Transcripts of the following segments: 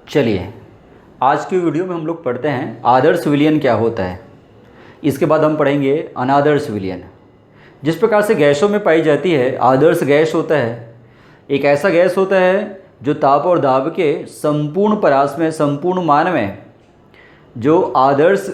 चलिए आज की वीडियो में हम लोग पढ़ते हैं आदर्श विलयन क्या होता है। इसके बाद हम पढ़ेंगे अनादर्श विलयन। जिस प्रकार से गैसों में पाई जाती है, आदर्श गैस होता है एक ऐसा गैस होता है जो ताप और दाब के संपूर्ण परास में, संपूर्ण मान में जो आदर्श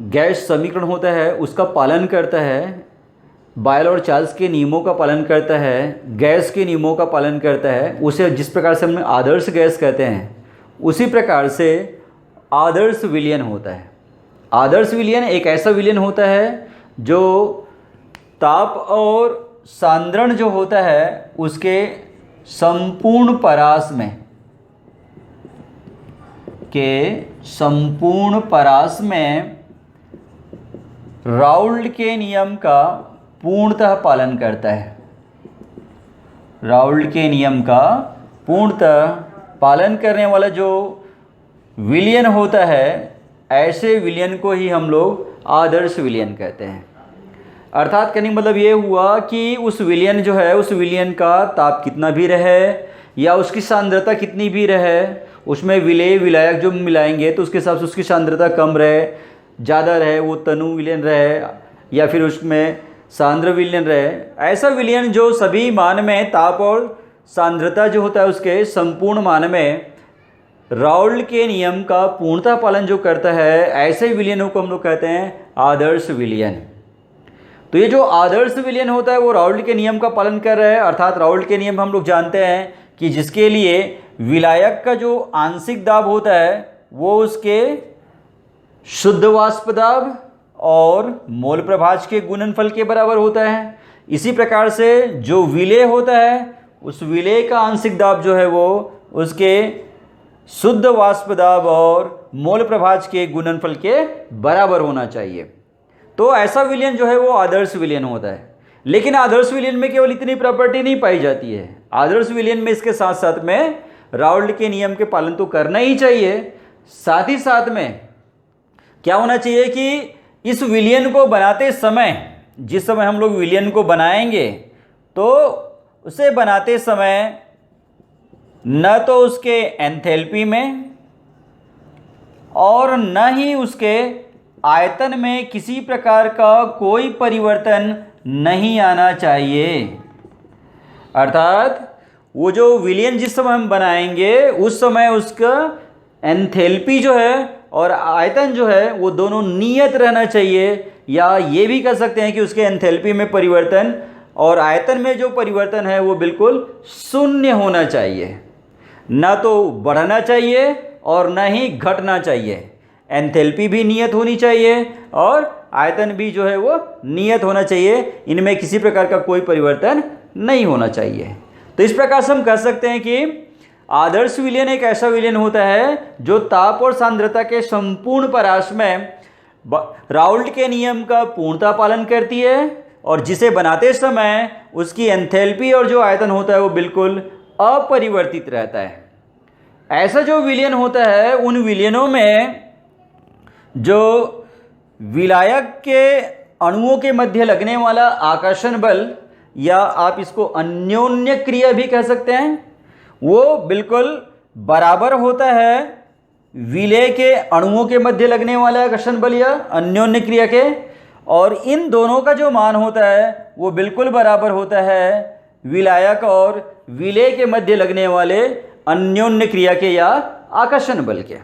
गैस समीकरण होता है उसका पालन करता है, बॉयल और चार्ल्स के नियमों का पालन करता है, गैस के नियमों का पालन करता है। उसे जिस प्रकार से हम आदर्श गैस कहते हैं उसी प्रकार से आदर्श विलयन होता है। आदर्श विलयन एक ऐसा विलयन होता है जो ताप और सांद्रण जो होता है उसके संपूर्ण परास में राउल्ट के नियम का पूर्णतः पालन करता है। राउल्ट के नियम का पूर्णतः पालन करने वाला जो विलयन होता है, ऐसे विलयन को ही हम लोग आदर्श विलयन कहते हैं। अर्थात कहने का मतलब ये हुआ कि उस विलयन जो है, उस विलयन का ताप कितना भी रहे या उसकी सांद्रता कितनी भी रहे, उसमें विलेय विलायक जो मिलाएंगे तो उसके हिसाब से उसकी सांद्रता कम रहे, ज़्यादा रहे, वो तनु विलयन रहे या फिर उसमें सांद्र विलयन रहे। ऐसा विलयन जो सभी मान में ताप और सांद्रता जो होता है उसके संपूर्ण मान में राउल्ट के नियम का पूर्णतः पालन जो करता है, ऐसे विलयनों को हम लोग कहते हैं आदर्श विलयन। तो ये जो आदर्श विलयन होता है वो राउल्ट के नियम का पालन कर रहा है। अर्थात राउल्ट के नियम हम लोग जानते हैं कि जिसके लिए विलायक का जो आंशिक दाब होता है वो उसके शुद्ध वाष्प दाब और मोल प्रभाज के गुणनफल के बराबर होता है। इसी प्रकार से जो विलेय होता है उस विलेय का आंशिक दाब जो है वो उसके शुद्ध वाष्प दाब और मोल प्रभाज के गुणनफल के बराबर होना चाहिए। तो ऐसा विलयन जो है वो आदर्श विलयन होता है। लेकिन आदर्श विलयन में केवल इतनी प्रॉपर्टी नहीं पाई जाती है। आदर्श विलयन में इसके साथ साथ में राउल्ट के नियम के पालन तो करना ही चाहिए, साथ ही साथ में क्या होना चाहिए कि इस विलयन को बनाते समय, जिस समय हम लोग विलयन को बनाएंगे तो उसे बनाते समय न तो उसके एंथैल्पी में और न ही उसके आयतन में किसी प्रकार का कोई परिवर्तन नहीं आना चाहिए। अर्थात वो जो विलयन जिस समय हम बनाएंगे उस समय उसका एंथैल्पी जो है और आयतन जो है वो दोनों नियत रहना चाहिए, या ये भी कह सकते हैं कि उसके एंथैल्पी में परिवर्तन और आयतन में जो परिवर्तन है वो बिल्कुल शून्य होना चाहिए। ना तो बढ़ना चाहिए और ना ही घटना चाहिए। एंथैल्पी भी नियत होनी चाहिए और आयतन भी जो है वो नियत होना चाहिए। इनमें किसी प्रकार का कोई परिवर्तन नहीं होना चाहिए। तो इस प्रकार से हम कह सकते हैं कि आदर्श विलयन एक ऐसा विलयन होता है जो ताप और सांद्रता के संपूर्ण परास में राउल्ट के नियम का पूर्णतः पालन करती है और जिसे बनाते समय उसकी एंथैल्पी और जो आयतन होता है वो बिल्कुल अपरिवर्तित रहता है। ऐसा जो विलयन होता है, उन विलयनों में जो विलायक के अणुओं के मध्य लगने वाला आकर्षण बल, या आप इसको अन्योन्य क्रिया भी कह सकते हैं, वो बिल्कुल बराबर होता है विलेय के अणुओं के मध्य लगने वाला आकर्षण बल या अन्योन्य क्रिया के, और इन दोनों का जो मान होता है वो बिल्कुल बराबर होता है विलायक और विलेय के मध्य लगने वाले अन्योन्य क्रिया के या आकर्षण बल के।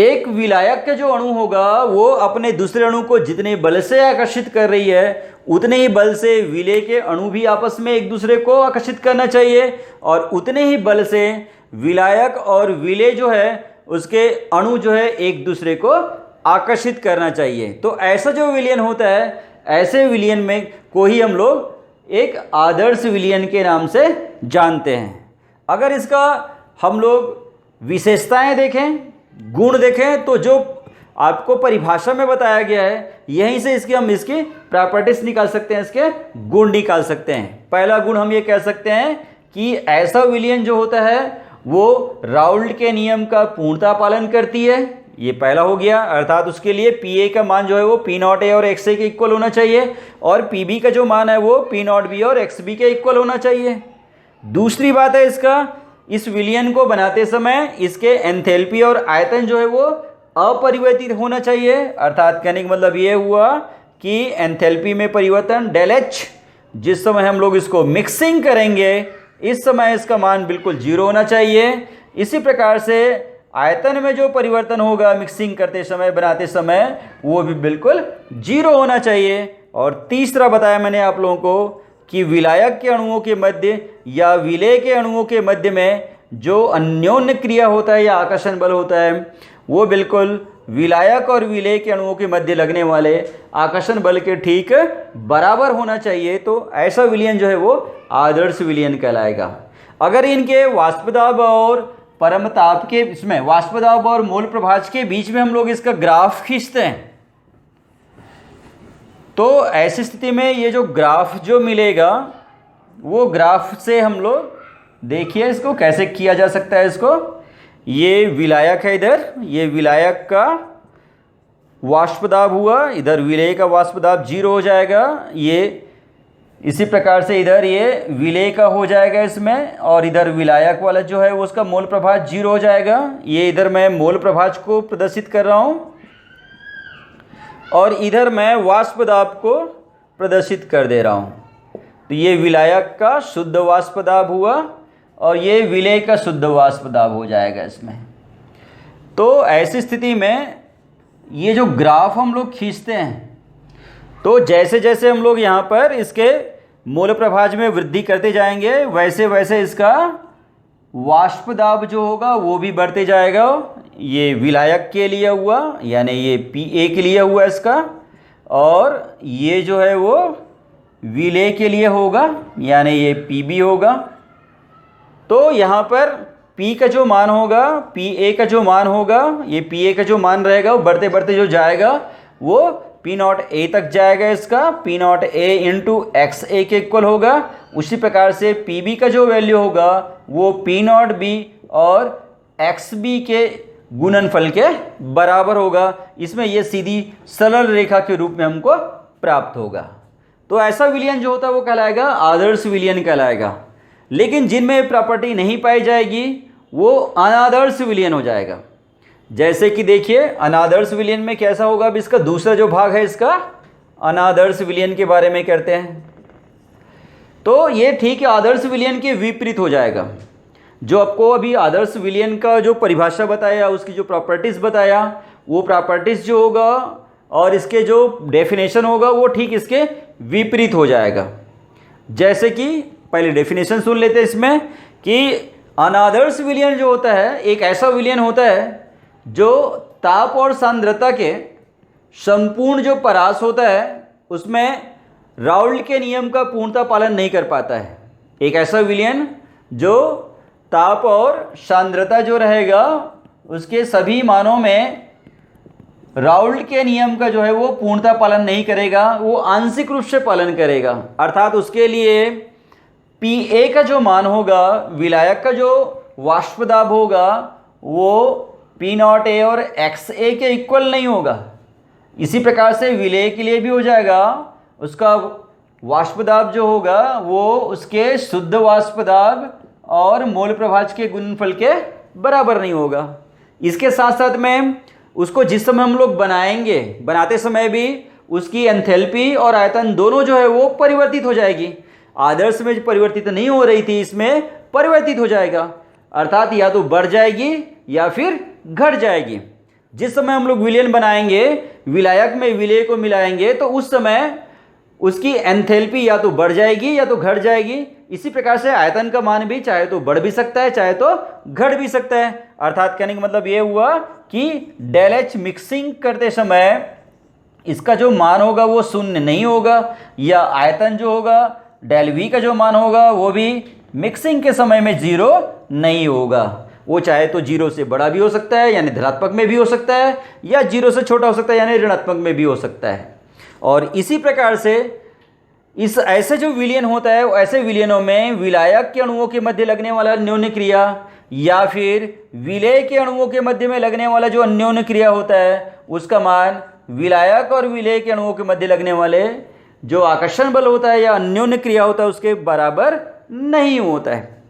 एक विलायक का जो अणु होगा वो अपने दूसरे अणु को जितने बल से आकर्षित कर रही है उतने ही बल से विलेय के अणु भी आपस में एक दूसरे को आकर्षित करना चाहिए, और उतने ही बल से विलायक और विलेय जो है उसके अणु जो है एक दूसरे को आकर्षित करना चाहिए। तो ऐसा जो विलयन होता है, ऐसे विलयन में को ही हम लोग एक आदर्श विलयन के नाम से जानते हैं। अगर इसका हम लोग विशेषताएं देखें, गुण देखें, तो जो आपको परिभाषा में बताया गया है यहीं से हम इसकी प्रॉपर्टीज निकाल सकते हैं, इसके गुण निकाल सकते हैं। पहला गुण हम ये कह सकते हैं कि ऐसा विलयन जो होता है वो राउल्ट के नियम का पूर्णतः पालन करती है। ये पहला हो गया। अर्थात उसके लिए पी ए का मान जो है वो पी नॉट ए और एक्स ए के इक्वल होना चाहिए, और पी बी का जो मान है वो पी नॉट बी और एक्स बी के इक्वल होना चाहिए। दूसरी बात है इसका, इस विलयन को बनाते समय इसके एंथैल्पी और आयतन जो है वो अपरिवर्तित होना चाहिए। अर्थात कहने का मतलब ये हुआ कि एंथैल्पी में परिवर्तन डेल एच, जिस समय हम लोग इसको मिक्सिंग करेंगे इस समय इसका मान बिल्कुल जीरो होना चाहिए। इसी प्रकार से आयतन में जो परिवर्तन होगा मिक्सिंग करते समय बनाते समय वो भी बिल्कुल जीरो होना चाहिए। और तीसरा बताया मैंने आप लोगों को कि विलायक के अणुओं के मध्य या विलेय के अणुओं के मध्य में जो अन्योन्य क्रिया होता है या आकर्षण बल होता है वो बिल्कुल विलायक और विलेय के अणुओं के मध्य लगने वाले आकर्षण बल के ठीक बराबर होना चाहिए। तो ऐसा विलयन जो है वो आदर्श विलयन कहलाएगा। अगर इनके वाष्पदाब और परम ताप के इसमें वाष्पदाब और मोल प्रभाज के बीच में हम लोग इसका ग्राफ खींचते हैं तो ऐसी स्थिति में ये जो ग्राफ जो मिलेगा वो ग्राफ से हम लोग देखिए इसको कैसे किया जा सकता है। इसको ये विलायक है, इधर ये विलायक का वाष्पदाब हुआ, इधर विलेय का वाष्पदाब जीरो हो जाएगा। ये इसी प्रकार से इधर ये विलेय का हो जाएगा इसमें, और इधर विलायक वाला जो है वो उसका मोल प्रभाज जीरो हो जाएगा। ये इधर मैं मोल प्रभाज को प्रदर्शित कर रहा हूँ और इधर मैं वाष्पदाब को प्रदर्शित कर दे रहा हूँ। तो ये विलायक का शुद्ध वाष्पदाब हुआ और ये विलेय का शुद्ध वाष्पदाब हो जाएगा इसमें। तो ऐसी स्थिति में ये जो ग्राफ हम लोग खींचते हैं तो जैसे जैसे हम लोग यहाँ पर इसके मोल प्रभाज में वृद्धि करते जाएंगे वैसे वैसे इसका वाष्पदाब जो होगा वो भी बढ़ते जाएगा। ये विलायक के लिए हुआ यानी ये Pa के लिए हुआ इसका, और ये जो है वो विलेय के लिए होगा यानी ये Pb होगा। तो यहाँ पर P का जो मान होगा, Pa का जो मान होगा, ये Pa का जो मान रहेगा वो बढ़ते बढ़ते जो जाएगा वो P नॉट A तक जाएगा। इसका P not A into XA के इक्वल होगा। उसी प्रकार से Pb का जो वैल्यू होगा वो P नॉट B और XB के गुणनफल के बराबर होगा। इसमें ये सीधी सरल रेखा के रूप में हमको प्राप्त होगा। तो ऐसा विलयन जो होता है वो कहलाएगा आदर्श विलयन कहलाएगा। लेकिन जिनमें प्रॉपर्टी नहीं पाई जाएगी वो अनादर्श विलयन हो जाएगा। जैसे कि देखिए अनादर्श विलयन में कैसा होगा। अब इसका दूसरा जो भाग है इसका अनादर्श विलयन के बारे में करते हैं। तो ये ठीक है आदर्श विलयन के विपरीत हो जाएगा। जो आपको अभी आदर्श विलयन का जो परिभाषा बताया उसकी जो प्रॉपर्टीज़ बताया वो प्रॉपर्टीज़ जो होगा और इसके जो डेफिनेशन होगा वो ठीक इसके विपरीत हो जाएगा। जैसे कि पहले डेफिनेशन सुन लेते हैं इसमें कि अनादर्श विलयन जो होता है एक ऐसा विलयन होता है जो ताप और सांद्रता के संपूर्ण जो परास होता है उसमें राउल्ट के नियम का पूर्णतः पालन नहीं कर पाता है। एक ऐसा विलयन जो ताप और सांद्रता जो रहेगा उसके सभी मानों में राउल्ट के नियम का जो है वो पूर्णतः पालन नहीं करेगा, वो आंशिक रूप से पालन करेगा। अर्थात उसके लिए Pa का जो मान होगा, विलायक का जो वाष्पदाब होगा वो P नॉट A और XA के इक्वल नहीं होगा। इसी प्रकार से विलेय के लिए भी हो जाएगा, उसका वाष्पदाब जो होगा वो उसके शुद्ध वाष्पदाब और मोल प्रभाज के गुणनफल के बराबर नहीं होगा। इसके साथ साथ में उसको जिस समय हम लोग बनाएंगे बनाते समय भी उसकी एंथैल्पी और आयतन दोनों जो है वो परिवर्तित हो जाएगी। आदर्श में परिवर्तित नहीं हो रही थी इसमें परिवर्तित हो जाएगा। अर्थात या तो बढ़ जाएगी या फिर घट जाएगी। जिस समय हम लोग विलयन बनाएंगे विलायक में विलेय को मिलाएंगे तो उस समय उसकी एंथैल्पी या तो बढ़ जाएगी या तो घट जाएगी। इसी प्रकार से आयतन का मान भी चाहे तो बढ़ भी सकता है चाहे तो घट भी सकता है। अर्थात कहने का मतलब ये हुआ कि डेल एच मिक्सिंग करते समय इसका जो मान होगा वो शून्य नहीं होगा, या आयतन जो होगा डेल वी का जो मान होगा वो भी मिक्सिंग के समय में जीरो नहीं होगा। वो चाहे तो जीरो से बड़ा भी हो सकता है यानी धनात्मक में भी हो सकता है, या जीरो से छोटा हो सकता है यानी ऋणात्मक में भी हो सकता है। और इसी प्रकार से इस ऐसे जो विलयन होता है ऐसे विलयनों में विलायक के अणुओं के मध्य लगने वाला अन्योन्य क्रिया या फिर विलेय के अणुओं के मध्य में लगने वाला जो अन्योन्य क्रिया होता है उसका मान विलायक और विलेय के अणुओं के मध्य लगने वाले जो आकर्षण बल होता है या अन्योन्य क्रिया होता है उसके बराबर नहीं होता है।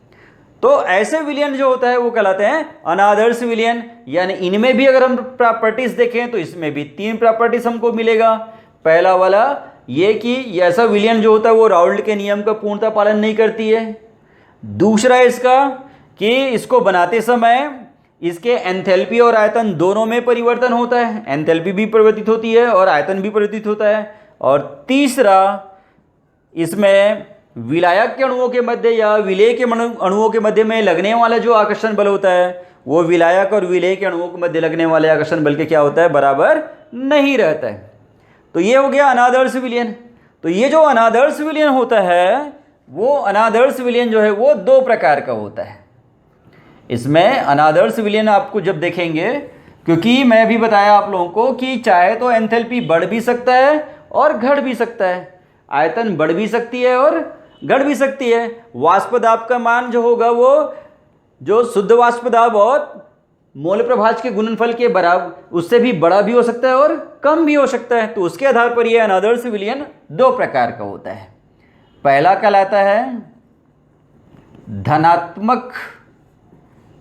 तो ऐसे विलयन जो होता है वो कहलाते हैं अनादर्श विलयन। यानी इनमें भी अगर हम प्रॉपर्टीज देखें तो इसमें भी 3 प्रॉपर्टीज हमको मिलेगा। पहला वाला ये कि ऐसा विलयन जो होता है वो राउल्ट के नियम का पूर्णतः पालन नहीं करती है। दूसरा इसका कि इसको बनाते समय इसके एंथैल्पी और आयतन दोनों में परिवर्तन होता है, एंथैल्पी भी परिवर्तित होती है और आयतन भी परिवर्तित होता है। और तीसरा इसमें विलायक के अणुओं के मध्य या विलेय के अणुओं के मध्य में लगने वाला जो आकर्षण बल होता है वो विलायक और विलेय के अणुओं के मध्य लगने वाले आकर्षण बल के क्या होता है, बराबर नहीं रहता है। तो ये हो गया अनादर्श विलयन। तो ये जो अनादर्श विलयन होता है वो अनादर्श विलयन जो है वो 2 प्रकार का होता है। इसमें अनादर्श विलयन आपको जब देखेंगे, क्योंकि मैं भी बताया आप लोगों को कि चाहे तो एंथैल्पी बढ़ भी सकता है और घट भी सकता है, आयतन बढ़ भी सकती है और घट भी सकती है। वाष्प दाब का मान जो होगा वो जो शुद्ध वाष्प दाब और मोल प्रभाज के गुणनफल के बराबर उससे भी बड़ा भी हो सकता है और कम भी हो सकता है। तो उसके आधार पर यह अनादर्श विलयन 2 प्रकार का होता है। पहला कहलाता है धनात्मक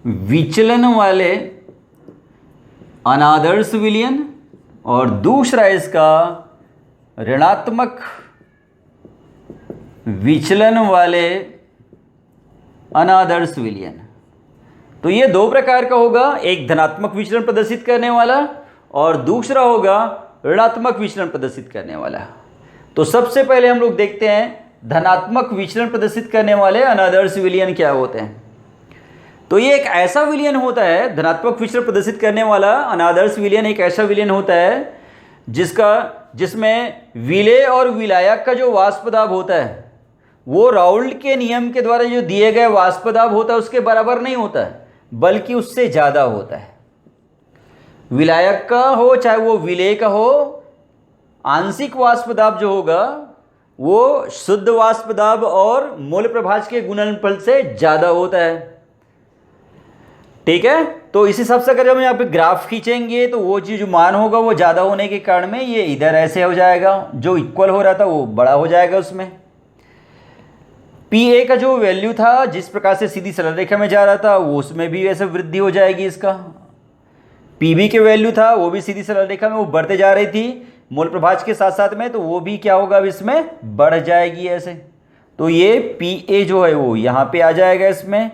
विचलन वाले अनादर्श विलयन और दूसरा इसका ऋणात्मक विचलन वाले अनादर्श विलयन। तो ये 2 प्रकार का होगा, एक धनात्मक विचलन प्रदर्शित करने वाला और दूसरा होगा ऋणात्मक विचलन प्रदर्शित करने वाला। तो सबसे पहले हम लोग देखते हैं धनात्मक विचलन प्रदर्शित करने वाले अनादर्श विलयन क्या होते हैं। तो ये एक ऐसा विलयन होता है, धनात्मक विचलन प्रदर्शित करने वाला अनादर्श विलयन एक ऐसा विलयन होता है जिसमें विलेय और विलायक का जो वाष्प दाब होता है वो राउल्ट के नियम के द्वारा जो दिए गए वाष्प दाब होता है उसके बराबर नहीं होता है, बल्कि उससे ज़्यादा होता है। विलायक का हो चाहे वो विलेय का हो, आंशिक वाष्प दाब जो होगा वो शुद्ध वाष्प दाब और मोल प्रभाज के गुणनफल से ज़्यादा होता है। ठीक है, तो इस हिसाब से अगर हम यहाँ पे ग्राफ खींचेंगे तो वो चीज़ जो मान होगा वो ज़्यादा होने के कारण में ये इधर ऐसे हो जाएगा, जो इक्वल हो रहा था वो बड़ा हो जाएगा। उसमें PA का जो वैल्यू था जिस प्रकार से सीधी सरल रेखा में जा रहा था वो उसमें भी वैसे वृद्धि हो जाएगी। इसका PB के वैल्यू था वो भी सीधी सरल रेखा में वो बढ़ते जा रही थी मोल प्रभाज के साथ साथ में, तो वो भी क्या होगा अब इसमें बढ़ जाएगी ऐसे। तो ये PA जो है वो यहाँ पे आ जाएगा, इसमें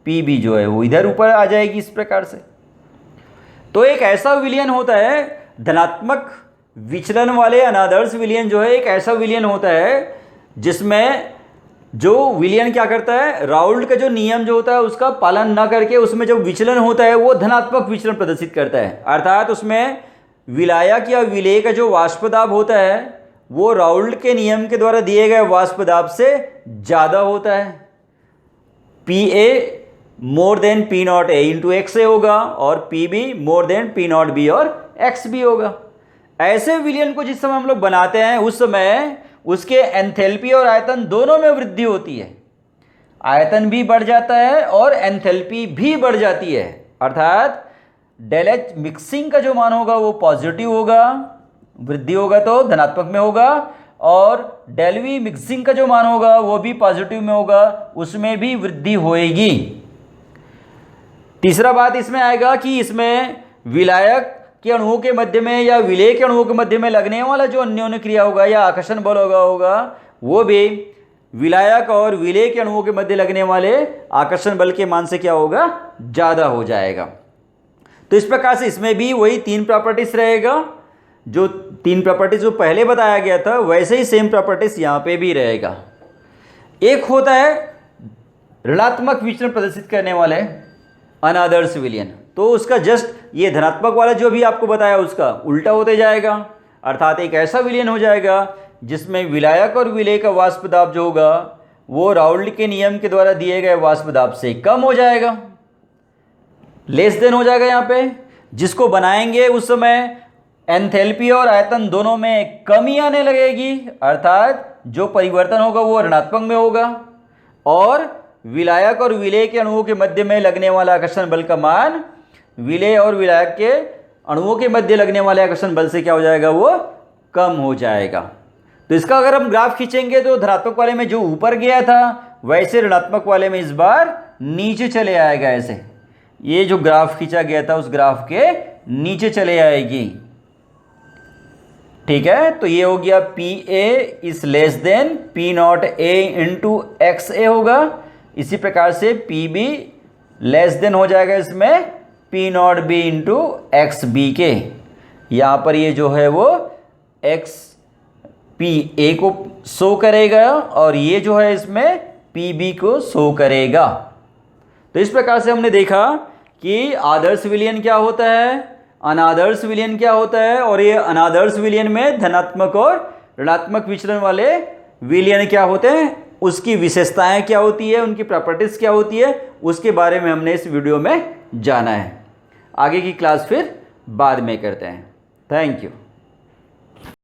PB जो है वो इधर ऊपर आ जाएगी इस प्रकार से। तो एक ऐसा विलयन होता है धनात्मक विचलन वाले अनादर्श विलयन जो है एक ऐसा विलयन होता है जिसमें जो विलयन क्या करता है, राउल्ट का जो नियम जो होता है उसका पालन ना करके उसमें जब विचलन होता है वो धनात्मक विचलन प्रदर्शित करता है। अर्थात उसमें विलायक या विलेय का जो वाष्प दाब होता है वो राउल्ट के नियम के द्वारा दिए गए वाष्प दाब से ज़्यादा होता है। PA more than P0 A into x होगा और PB more than P0 B और एक्स भी होगा। ऐसे विलयन को जिस समय हम लोग बनाते हैं उस समय उसके एंथैल्पी और आयतन दोनों में वृद्धि होती है, आयतन भी बढ़ जाता है और एंथैल्पी भी बढ़ जाती है। अर्थात डेल एच मिक्सिंग का जो मान होगा वो पॉजिटिव होगा, वृद्धि होगा तो धनात्मक में होगा, और डेल वी मिक्सिंग का जो मान होगा वो भी पॉजिटिव में होगा, उसमें भी वृद्धि होएगी। तीसरा बात इसमें आएगा कि इसमें विलायक के अणुओं के मध्य में या विलेय के अणुओं के मध्य में लगने वाला जो अन्योन्य क्रिया होगा या आकर्षण बल होगा वो भी विलायक और विलेय के अणुओं के मध्य लगने वाले आकर्षण बल के मान से क्या होगा, ज़्यादा हो जाएगा। तो इस प्रकार से इसमें भी वही 3 प्रॉपर्टीज रहेगा, जो 3 प्रॉपर्टीज जो पहले बताया गया था वैसे ही सेम प्रॉपर्टीज यहाँ पे भी रहेगा। एक होता है ऋणात्मक विचलन प्रदर्शित करने वाले अनादर्श विलयन, तो उसका जस्ट ये धनात्मक वाला जो भी आपको बताया उसका उल्टा होते जाएगा। अर्थात एक ऐसा विलयन हो जाएगा जिसमें विलायक और विलेय का वाष्प दाब जो होगा वो राउल्ट के नियम के द्वारा दिए गए वाष्प दाब से कम हो जाएगा, लेस देन हो जाएगा यहाँ पे। जिसको बनाएंगे उस समय एंथैल्पी और आयतन दोनों में कमी आने लगेगी, अर्थात जो परिवर्तन होगा वो ऋणात्मक में होगा और विलायक और विलेय के अणुओं के मध्य में लगने वाला आकर्षण बल का मान विलेय और विलायक के अणुओं के मध्य लगने वाले आकर्षण बल से क्या हो जाएगा, वो कम हो जाएगा। तो इसका अगर हम ग्राफ खींचेंगे तो धनात्मक वाले में जो ऊपर गया था वैसे ऋणात्मक वाले में इस बार नीचे चले आएगा ऐसे, ये जो ग्राफ खींचा गया था उस ग्राफ के नीचे चले आएगी। ठीक है, तो ये हो गया P A is less than P not A into X A होगा। इसी प्रकार से पी बी लेस देन हो जाएगा इसमें P not B into x B के। यहाँ पर ये जो है वो एक्स पी ए को शो करेगा और ये जो है इसमें पी बी को शो करेगा। तो इस प्रकार से हमने देखा कि आदर्श विलयन क्या होता है, अनादर्श विलयन क्या होता है, और ये अनादर्श विलयन में धनात्मक और ऋणात्मक विचलन वाले विलयन क्या होते हैं, उसकी विशेषताएं क्या होती है, उनकी प्रॉपर्टीज क्या होती है, उसके बारे में हमने इस वीडियो में जाना है। आगे की क्लास फिर बाद में करते हैं। Thank you.